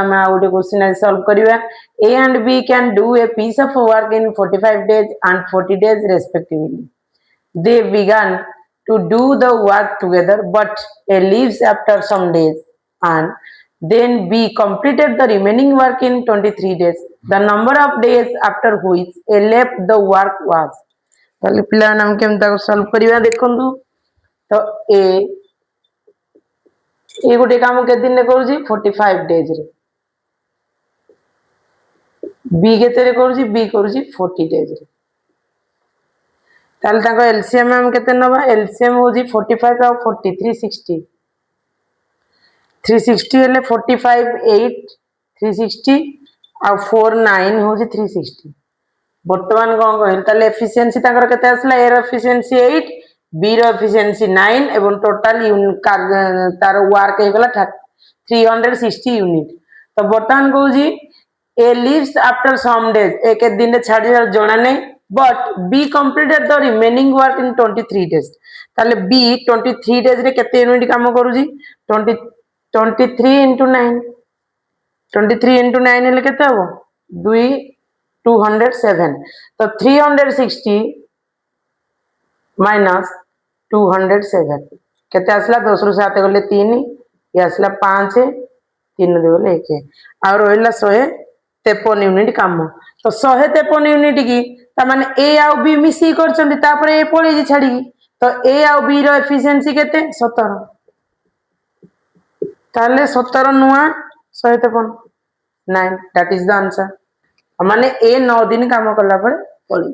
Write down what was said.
आम गोटे क्वेश्चन आज सॉल्व करिवा A and B can do a piece of work in 45 days and 40 days respectively. They began to do the work together but A leaves after some days and then B completed the remaining work in 23 days. The number of days after which A left the work was. ताले पिला नाम केम ताको solve करिवा देखंतु तो ए गोटे काम के दिन ने करूची 45 days रे बी केते करूची बी करूची 40 days रे ताले ताको एलसीएम हम केते नबा एलसीएम होजी 45 और 40 360 360 हेले 45 8 360 और 4 9 होजी 360 वर्तमान कोन कहल ताले एफिशिएंसी ताकर केते आसला ए रो एफिशिएंसी 8 बी रो एफिशिएंसी 9 एवं टोटल तार वर्क हे गला 360 यूनिट तो वर्तमान कहूजी A leaves after some days एक दिन रे छाड़ी जणा नै but B completed the remaining work in 23 days ताले B 23 days रे केते यूनिट काम करूजी 23 into 9 23 into 9 हेले केते हो 207 तो 360 minus 207 केते आसला 10 रु 7 गले 3 ये आसला 5 3 दे गले 1 और रहला 153 यूनिट काम तो 153 यूनिट की तामाने ए आ बी मिसी करछंती तापर ए पळी जी छाडी तो ए आ बी रो एफिशिएंसी केते 17 ताले 17 नुआ 153 9 दैट इज द आंसर माने ए 9 दिन काम करला पर पळी